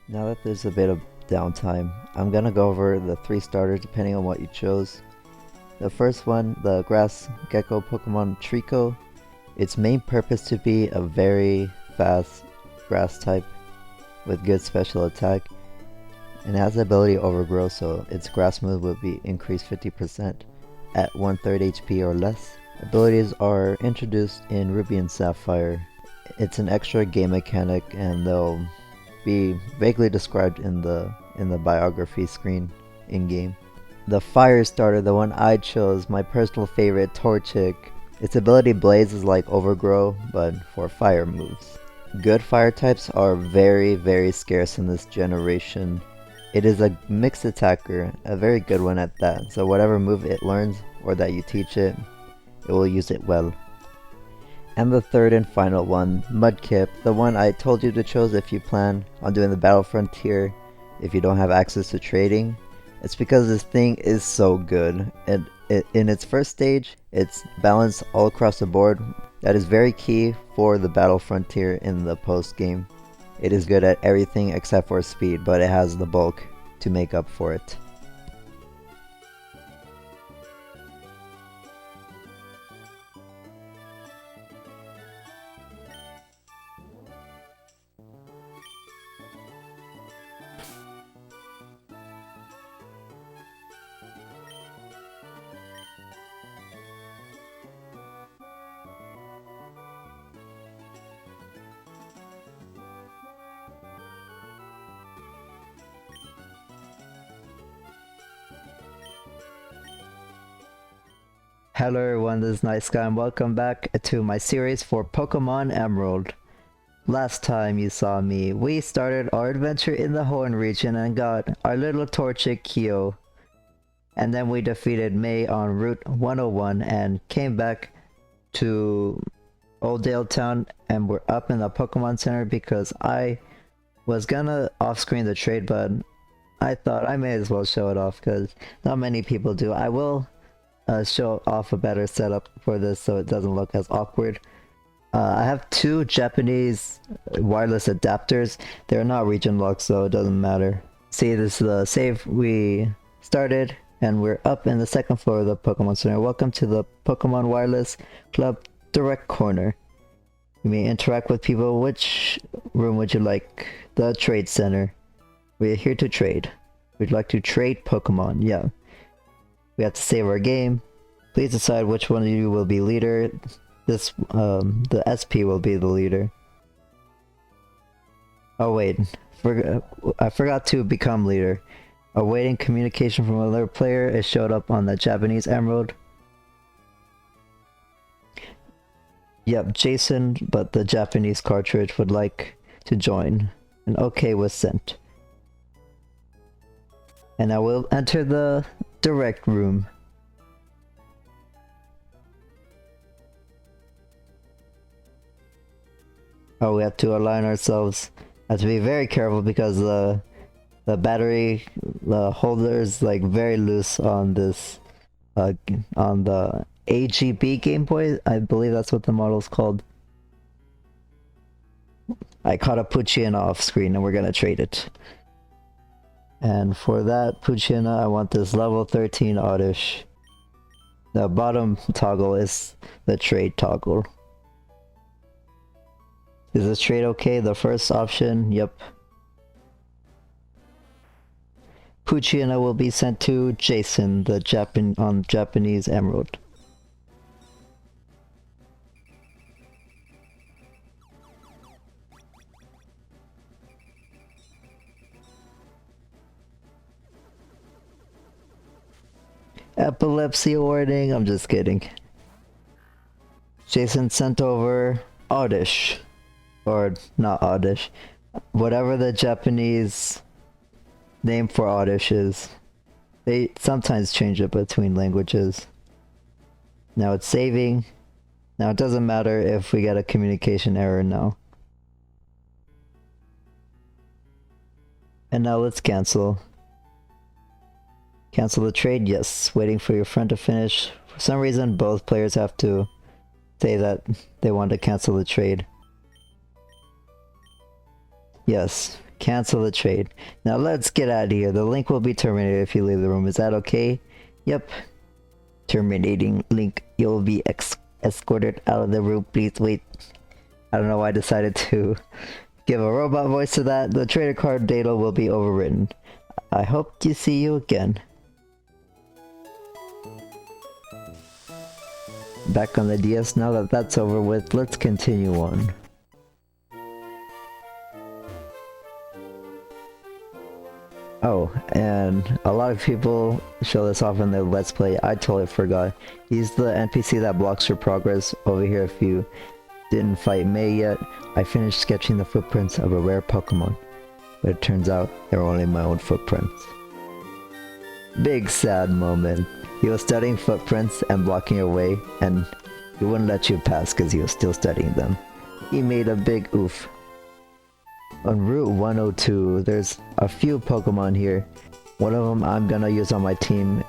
Now that there's a bit of downtime, I'm gonna go over the 3 starters depending on what you chose. The first one, the grass gecko Pokemon Trico. Its main purpose to be a very fast grass type with good special attack, and it has the ability to overgrow, so its grass move will be increased 50% at 1/3 HP or less. Abilities are introduced in Ruby and Sapphire. It's an extra game mechanic and they'll be vaguely described in the biography screen in-game. The fire starter, the one I chose, my personal favorite, Torchic. Its ability Blaze is like Overgrow, but for fire moves. Good fire types are very scarce in this generation. It is a mixed attacker, a very good one at that, so whatever move it learns or that you teach it, it will use it well. And the third and final one, Mudkip, the one I told you to choose if you plan on doing the Battle Frontier if you don't have access to trading. It's because this thing is so good. In its first stage, it's balanced all across the board. That is very key for the Battle Frontier in the post game. It is good at everything except for speed, but it has the bulk to make up for it. Hello everyone, this is Nice Guy and welcome back to my series for Pokémon Emerald. Last time you saw me, we started our adventure in the Horn region and got our little Torchic Kyo. And then we defeated May on Route 101 and came back to Oldale Town, and we're up in the Pokemon Center because I was gonna off-screen the trade, but I thought I may as well show it off because not many people do. I will show off a better setup for this so it doesn't look as awkward. I have 2 Japanese wireless adapters. They're not region locked, so it doesn't matter. See, this is the save we started, and we're up in the 2nd floor of the Pokemon Center. Welcome to the Pokemon Wireless Club direct corner. You may interact with people. Which room would you like? The trade center. We're here to trade. We'd like to trade Pokemon, yeah. We have to save our game. Please decide which one of you will be leader. This, the SP will be the leader. Oh wait, I forgot to become leader. Awaiting communication from another player. It showed up on the Japanese Emerald. Yep, Jason, but the Japanese cartridge would like to join. An OK was sent. And I will enter the direct room. Oh, we have to align ourselves. Have to be very careful because the battery, the holder is like very loose on this, on the AGB Game Boy. I believe that's what the model's called. I caught a Poochyena off screen and we're gonna trade it. And for that Poochyena, I want this level 13 Oddish. The bottom toggle is the trade toggle. Is this trade okay? The first option, yep. Poochyena will be sent to Jason, the Japanese Emerald. Epilepsy warning, I'm just kidding. Jason sent over Oddish. Or not Oddish. Whatever the Japanese name for Oddish is. They sometimes change it between languages. Now it's saving. Now it doesn't matter if we get a communication error now. And now let's cancel. Cancel the trade, yes. Waiting for your friend to finish. For some reason, both players have to say that they want to cancel the trade. Yes, Cancel the trade. Now let's get out of here. The link will be terminated if you leave the room. Is that okay? Yep. Terminating link. You'll be escorted out of the room. Please wait. I don't know why I decided to give a robot voice to that. The trader card data will be overwritten. I hope to see you again. Back on the DS, now that that's over with, let's continue on. Oh, and a lot of people show this off in their Let's Play. I totally forgot. He's the NPC that blocks your progress over here. If you didn't fight May yet, I finished sketching the footprints of a rare Pokemon. But it turns out they were only my own footprints. Big sad moment. He was studying footprints and blocking your way, and he wouldn't let you pass because he was still studying them. He made a big oof. On Route 102, there's a few Pokemon here. One of them I'm gonna use on my team.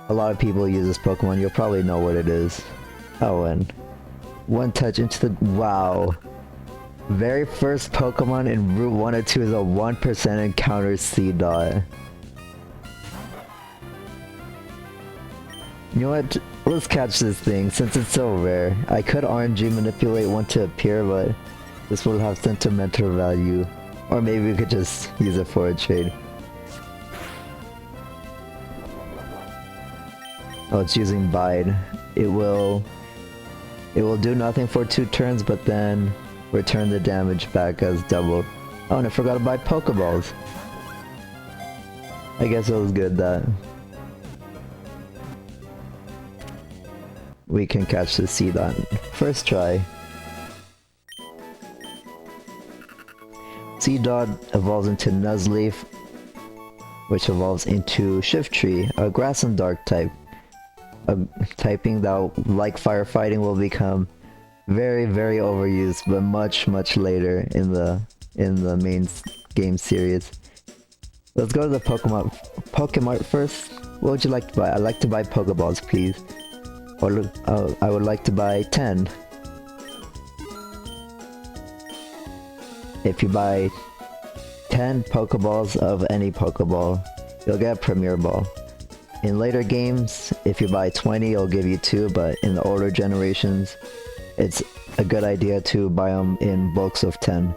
A lot of people use this Pokemon, you'll probably know what it is. Oh, and one touch into the... Wow. Very first Pokemon in Route 102 is a 1% encounter C-Dot. You know what? Let's catch this thing since it's so rare. I could RNG manipulate one to appear, but this will have sentimental value. Or maybe we could just use it for a trade. Oh, it's using Bide. It will do nothing for 2 turns, but then return the damage back as doubled. Oh, and I forgot to buy Pokeballs. I guess it was good that we can catch the C-Dot. First try. C-Dot evolves into Nuzleaf, which evolves into Shiftry, a Grass and Dark type. A typing that, like firefighting, will become very, very overused, but much, much later in the main game series. Let's go to the Pokemeerp first. What would you like to buy? I'd like to buy Pokeballs, please. Or I would like to buy 10. If you buy 10 Pokeballs of any Pokeball, you'll get a Premier Ball. In later games, if you buy 20, it'll give you 2, but in the older generations, it's a good idea to buy them in bulks of 10.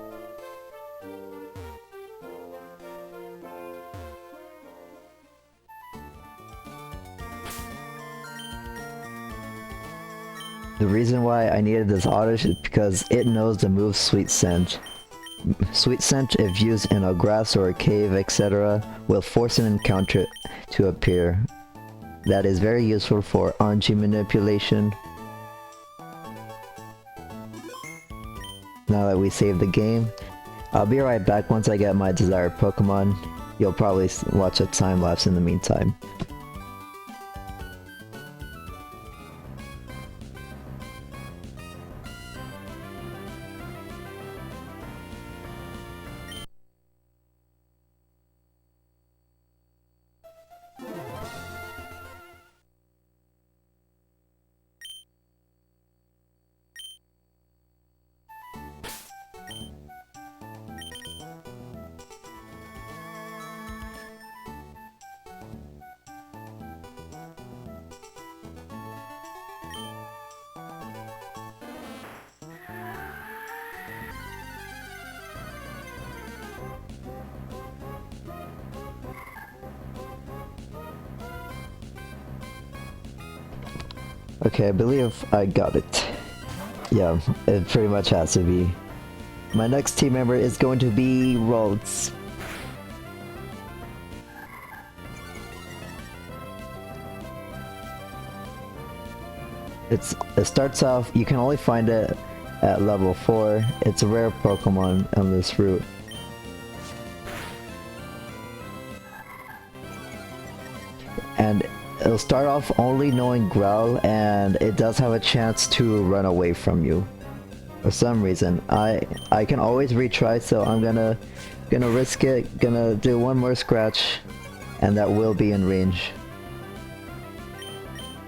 The reason why I needed this Oddish is because it knows the move Sweet Scent. Sweet Scent, if used in a grass or a cave, etc., will force an encounter to appear. That is very useful for RNG manipulation. Now that we saved the game, I'll be right back once I get my desired Pokemon. You'll probably watch a time lapse in the meantime. Okay, I believe I got it. Yeah, it pretty much has to be. My next team member is going to be Ralts. It starts off, you can only find it at level 4. It's a rare Pokemon on this route. And it'll start off only knowing Growl, and it does have a chance to run away from you. For some reason. I can always retry, so I'm gonna risk it, gonna do one more scratch, and that will be in range.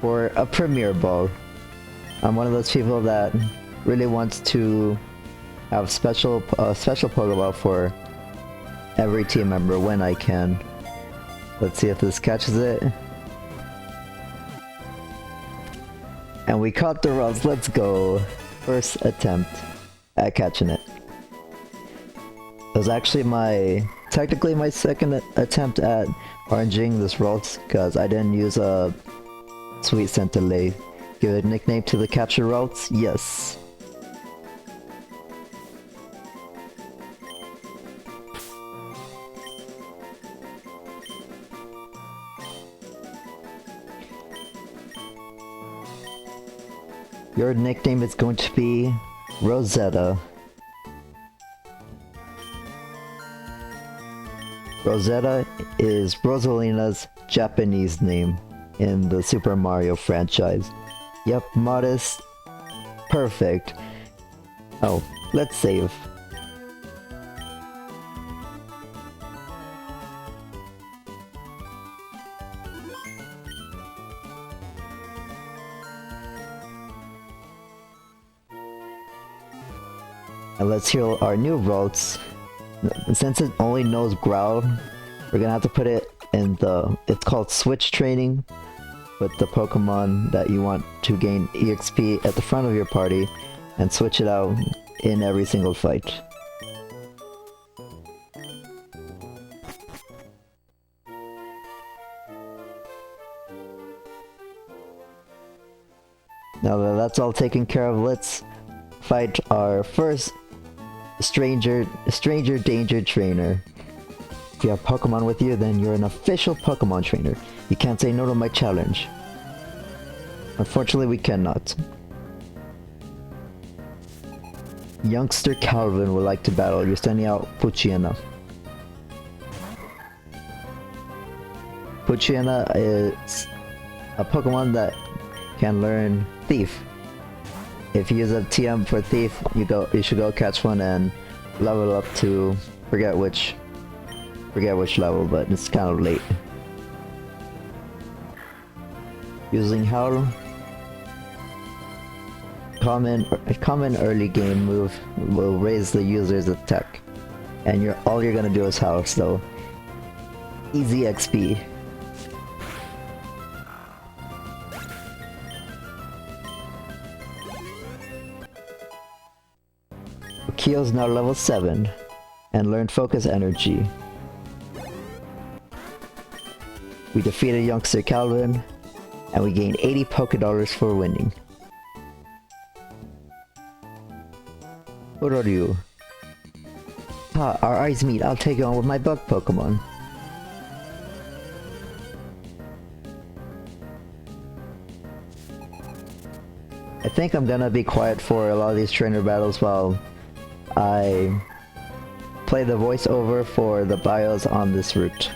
For a Premier Ball. I'm one of those people that really wants to have special Pokeball every team member when I can. Let's see if this catches it. And we caught the Ralts, let's go! First attempt at catching it. It was actually technically my second attempt at RNGing this Ralts, because I didn't use a Sweet Scent delay. Give a nickname to the capture Ralts? Yes. Your nickname is going to be Rosetta. Rosetta is Rosalina's Japanese name in the Super Mario franchise. Yep, modest. Perfect. Oh, let's save. And let's heal our new Ralts. Since it only knows Growl, we're gonna have to put it in it's called switch training with the Pokemon that you want to gain EXP at the front of your party and switch it out in every single fight. Now that that's all taken care of, let's fight our first stranger danger trainer. If you have Pokemon with you, then you're an official Pokemon trainer. You can't say no to my challenge. Unfortunately, we cannot. Youngster Calvin would like to battle. You're sending out Poochyena. Poochyena is a Pokemon that can learn Thief. If you use a TM for Thief, you should go catch one and level up to forget which level, but it's kind of late. Using Howl, a common early game move will raise the user's attack, and all you're gonna do is Howl, so easy XP. Kyo's now level 7 and learned Focus Energy. We defeated Youngster Calvin and we gained 80 Pokédollars for winning. What are you? Ah, our eyes meet. I'll take you on with my bug Pokemon. I think I'm gonna be quiet for a lot of these trainer battles while I play the voiceover for the bios on this route.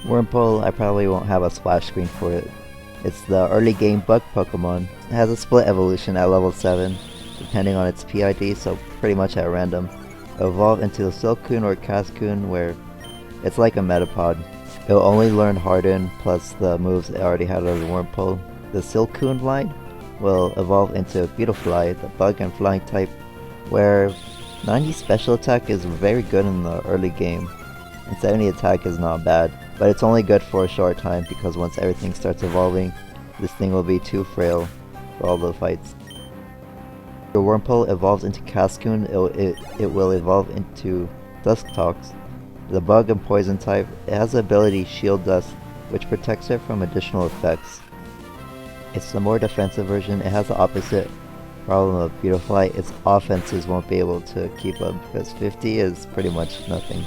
Wurmple, I probably won't have a splash screen for it. It's the early game bug Pokemon. It has a split evolution at level 7, depending on its PID, so pretty much at random. It'll evolve into a Silcoon or Cascoon, where it's like a Metapod. It'll only learn Harden plus the moves it already had as a Wurmple. The Silcoon line will evolve into Beautifly, the bug and flying type, where 90 special attack is very good in the early game, and 70 attack is not bad, but it's only good for a short time because once everything starts evolving, this thing will be too frail for all the fights. The Wurmple evolves into Cascoon, it will evolve into Dusktox. The bug and poison type, it has the ability Shield Dust, which protects it from additional effects. It's the more defensive version. It has the opposite problem of Beautifly. Its offenses won't be able to keep up because 50 is pretty much nothing.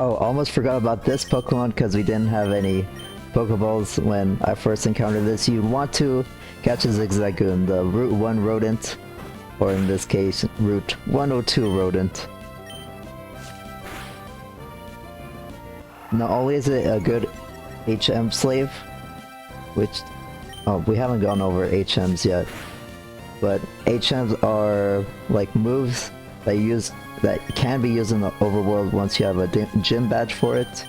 Oh, almost forgot about this Pokemon because we didn't have any Pokeballs when I first encountered this. You want to Catch a Zigzagoon, the Route 1 rodent, or in this case, Route 102 rodent. Not only is it a good HM slave, which, oh, we haven't gone over HMs yet, but HMs are like moves that can be used in the overworld once you have a gym badge for it.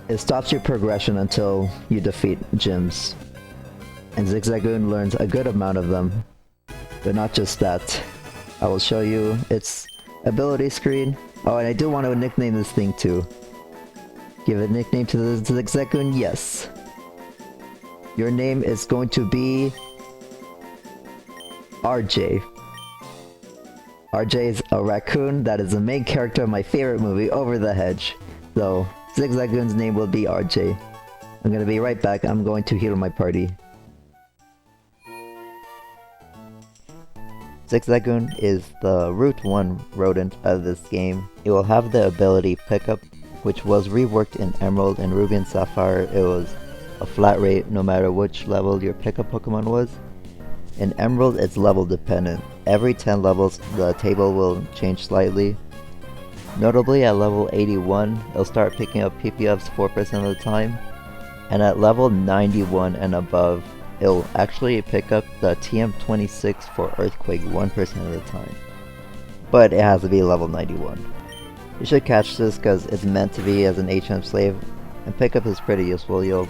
It stops your progression until you defeat gyms, and Zigzagoon learns a good amount of them, but not just that. I will show you its ability screen. Oh, and I do want to nickname this thing too. Give a nickname to the Zigzagoon? Yes. Your name is going to be RJ. RJ is a raccoon that is the main character of my favorite movie, Over the Hedge. So, Zigzagoon's name will be RJ. I'm gonna be right back. I'm going to heal my party. Zigzagoon is the Route 1 rodent of this game. It will have the ability Pickup, which was reworked in Emerald and Ruby and Sapphire. It was a flat rate no matter which level your Pickup Pokemon was. In Emerald, it's level dependent. Every 10 levels, the table will change slightly. Notably, at level 81, it'll start picking up PP-ups 4% of the time, and at level 91 and above, it'll actually pick up the TM26 for Earthquake 1% of the time. But it has to be level 91. You should catch this because it's meant to be as an HM slave, and pickup is pretty useful. You'll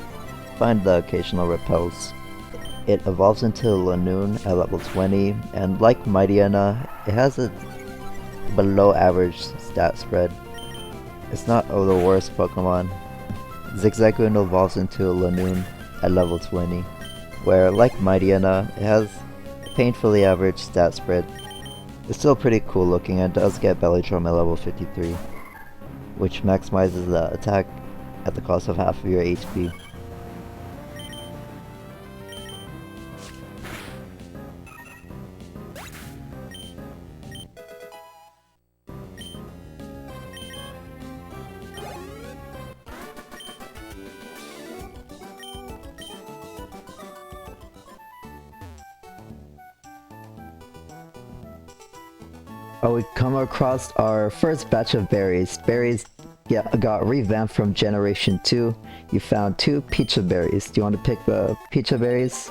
find the occasional repels. It evolves into Lanoon at level 20, and like Mightyena, it has a below average stat spread. It's not the worst Pokemon. Zigzagoon evolves into Lanoon at level 20, where like Mightyena, it has a painfully average stat spread. It's still pretty cool looking and does get Belly Drum at level 53, which maximizes the attack at the cost of half of your HP. Oh, we come across our first batch of berries. Berries got revamped from Generation 2. You found 2 Pecha berries. Do you want to pick the Pecha berries?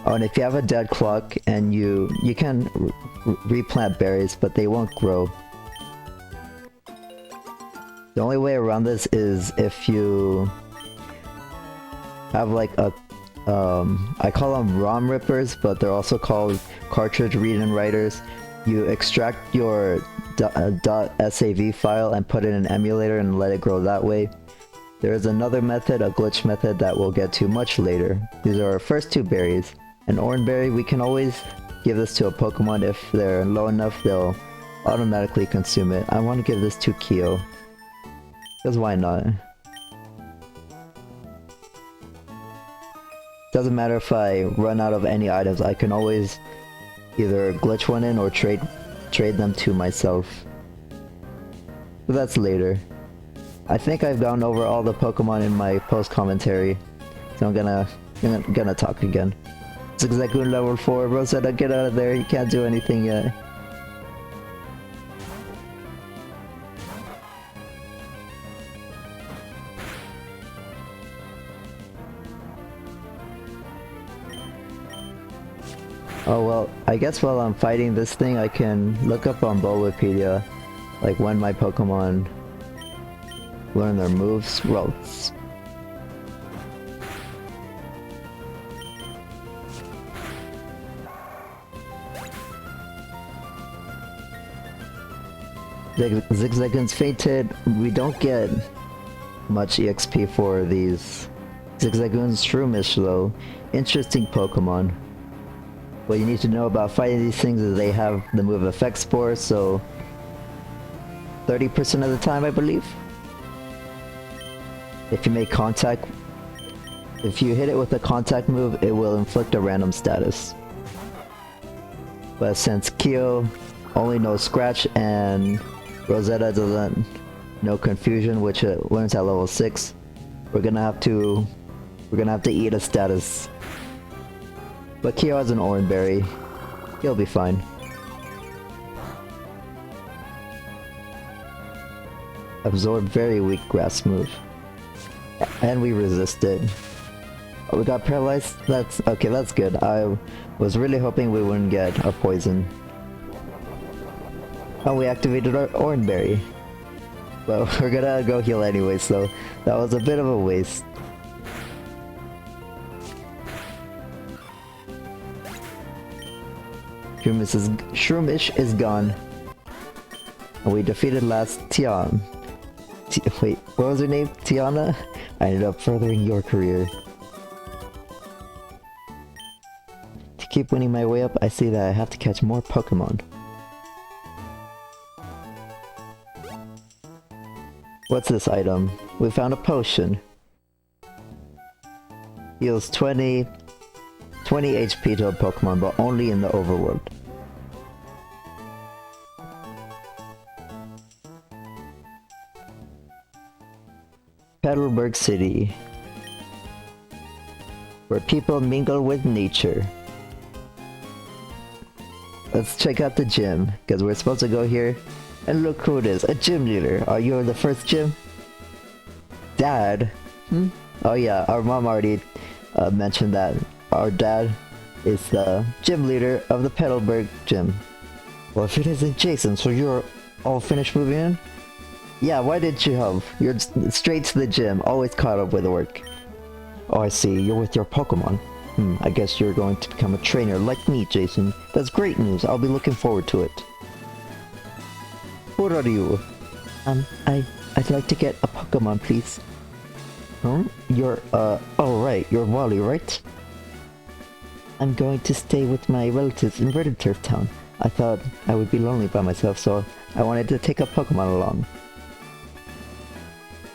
Oh, and if you have a dead clock and you can replant berries, but they won't grow. The only way around this is if you have like a I call them ROM rippers, but they're also called cartridge read and writers. You extract your .sav file and put it in an emulator and let it grow that way. There is another method, a glitch method, that we'll get to much later. These are our first 2 berries. An orange berry, we can always give this to a Pokemon. If they're low enough, they'll automatically consume it. I want to give this to Kyo, because why not? Doesn't matter if I run out of any items, I can always either glitch one in or trade them to myself. But that's later. I think I've gone over all the Pokemon in my post commentary, so I'm gonna talk again. Zigzagoon level 4, Rosetta, get out of there, you can't do anything yet. Oh well, I guess while I'm fighting this thing I can look up on Bulbapedia, like when my Pokemon learn their moves. Ralts. Zigzagoon's fainted. We don't get much EXP for these. Zigzagoon's Shroomish though. Interesting Pokemon. What you need to know about fighting these things is they have the move Effect Spore, so 30% of the time I believe. If you make contact, if you hit it with a contact move, it will inflict a random status. But since Kyo only knows Scratch and Rosetta doesn't know Confusion, which it learns at level 6, We're gonna have to eat a status. But Kyo has an orange berry. He'll be fine. Absorb very weak grass move. And we resisted. Oh, we got paralyzed? That's okay, that's good. I was really hoping we wouldn't get a poison. Oh, we activated our orange berry. Well, we're gonna go heal anyway, so that was a bit of a waste. Shroomish is gone. And we defeated last Tian. Wait, what was her name? Tiana? I ended up furthering your career. To keep winning my way up, I see that I have to catch more Pokemon. What's this item? We found a potion. Heals 20 HP to a Pokemon, but only in the overworld. Petalburg City, where people mingle with nature. Let's check out the gym, because we're supposed to go here. And look who it is, a gym leader. Are you the first gym? Dad? Oh yeah, our mom already mentioned that our dad is the gym leader of the Petalburg gym. Well, if it isn't Jason, so you're all finished moving in? Yeah, why didn't you help? You're straight to the gym, always caught up with work. Oh, I see, you're with your Pokemon. I guess you're going to become a trainer like me, Jason. That's great news, I'll be looking forward to it. What are you? I'd like to get a Pokemon, please. You're, oh right, you're Wally, right? I'm going to stay with my relatives in Red Turf Town. I thought I would be lonely by myself, so I wanted to take a Pokemon along.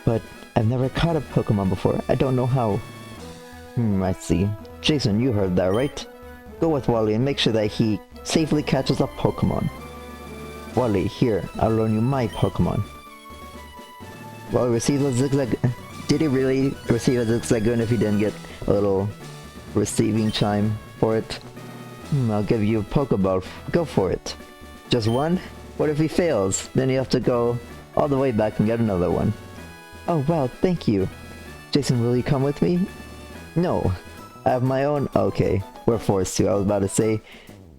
But I've never caught a Pokemon before, I don't know how. I see. Jason, you heard that, right? Go with Wally and make sure that he safely catches a Pokemon. Wally, here, I'll loan you my Pokemon. Wally received a Zigzag... Did he really receive a Zigzagoon if he didn't get a little receiving chime for it? I'll give you a Pokeball. Go for it. Just one? What if he fails? Then you have to go all the way back and get another one. Oh wow, thank you. Jason, will you come with me? No. I have my own... Okay, we're forced to. I was about to say...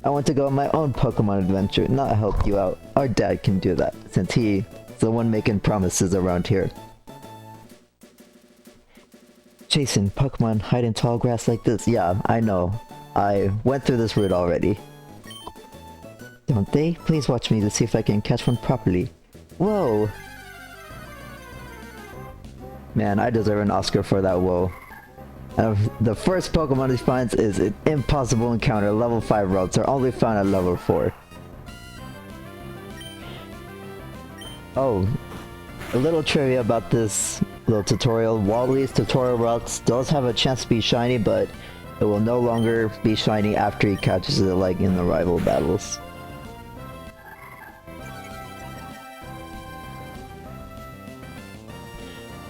I want to go on my own Pokemon adventure, not help you out. Our dad can do that, since he's the one making promises around here. Jason, Pokemon hide in tall grass like this. Yeah, I know. I went through this route already. Don't they? Please watch me to see if I can catch one properly. Whoa! Man, I deserve an Oscar for that whoa. The first Pokemon he finds is an impossible encounter, level 5 Ralts are only found at level 4. Oh, a little trivia about this little tutorial. Wally's tutorial Ralts does have a chance to be shiny, but it will no longer be shiny after he catches it like in the rival battles.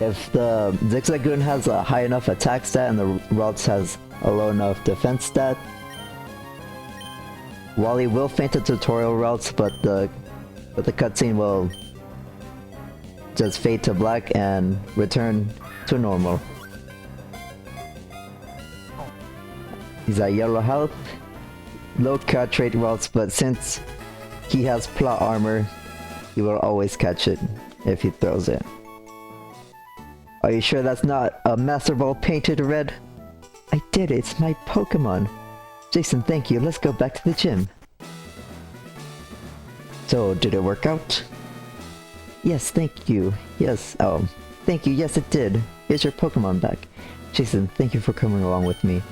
If the Zigzagoon has a high enough attack stat and the Ralts has a low enough defense stat, Wally will faint the tutorial Ralts, but the cutscene will just fade to black and return to normal. He's at yellow health, low catch rate Ralts, but since he has plot armor, he will always catch it if he throws it. Are you sure that's not a Master Ball painted red? I did it, it's my Pokemon. Jason, thank you, let's go back to the gym. So, did it work out? Yes, thank you. Yes, oh, thank you, yes it did. Here's your Pokemon back. Jason, thank you for coming along with me.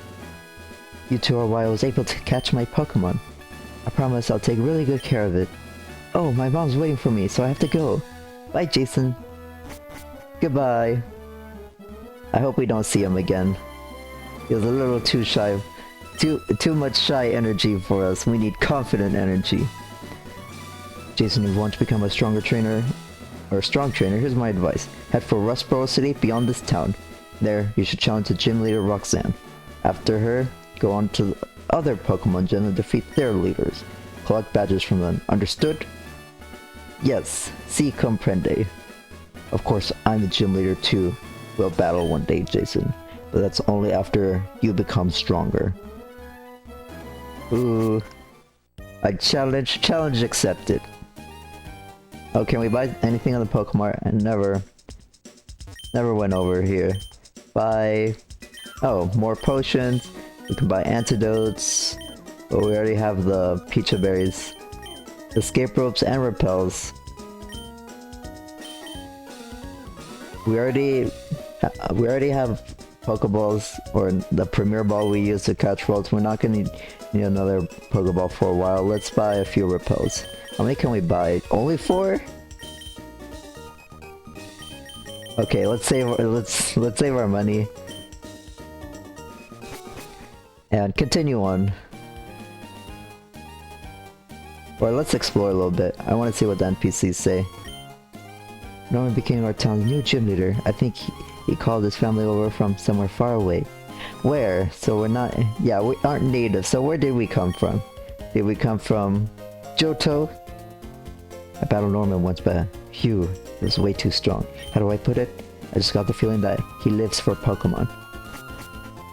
You two are why I was able to catch my Pokemon. I promise I'll take really good care of it. Oh, my mom's waiting for me, so I have to go. Bye, Jason. Goodbye. I hope we don't see him again. He was a little too shy. Too much shy energy for us. We need confident energy. Jason, if you want to become a stronger trainer, or a strong trainer, here's my advice. Head for Rustboro City beyond this town. There, you should challenge the gym leader Roxanne. After her, go on to the other Pokemon Gym and defeat their leaders. Collect badges from them. Understood? Yes, si comprende. Of course, I'm the gym leader too. We'll battle one day, Jason. But that's only after you become stronger. Ooh. A challenge accepted. Oh, can we buy anything on the Pokemon? I never went over here. Buy... Oh, more potions. We can buy antidotes. But we already have the Pecha Berries. Escape ropes and repels. We already have Pokeballs, or the Premier Ball we use to catch Ralts. We're not gonna need another Pokeball for a while. Let's buy a few repels. How many can we buy? Only 4? Okay, let's save our money. And continue on. Or let's explore a little bit. I want to see what the NPCs say. Norman became our town's new gym leader. I think he called his family over from somewhere far away. Where? So we're not... Yeah, we aren't native. So where did we come from? Did we come from Johto? I battled Norman once, but phew, it was way too strong. How do I put it? I just got the feeling that he lives for Pokemon.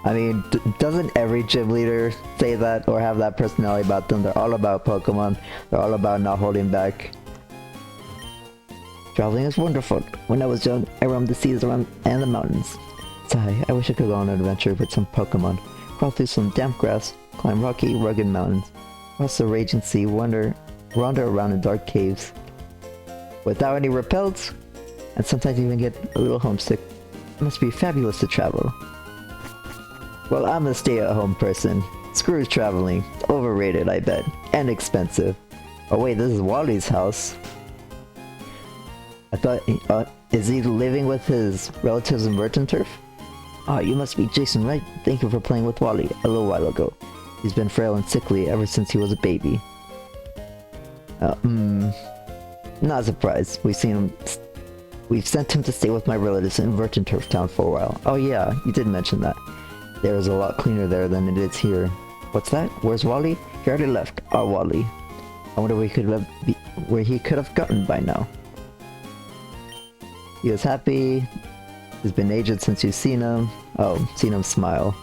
I mean, doesn't every gym leader say that or have that personality about them? They're all about Pokemon. They're all about not holding back. Traveling is wonderful. When I was young, I roamed the seas around and the mountains. Sigh, I wish I could go on an adventure with some Pokemon. Crawl through some damp grass, climb rocky, rugged mountains, cross the raging sea, wander around in dark caves. Without any repels, and sometimes even get a little homesick. It must be fabulous to travel. Well, I'm a stay-at-home person. Screw traveling. It's overrated, I bet. And expensive. Oh wait, this is Wally's house. I thought, is he living with his relatives in Virgin Turf? Ah, you must be Jason, right? Thank you for playing with Wally a little while ago. He's been frail and sickly ever since he was a baby. Not surprised. We've sent him to stay with my relatives in Virgin Turf Town for a while. Oh yeah, you did mention that. There is a lot cleaner there than it is here. What's that? Where's Wally? He already left. Our Wally. I wonder where he could have gotten by now. He was happy. It's been ages since you've seen him. Oh, seen him smile.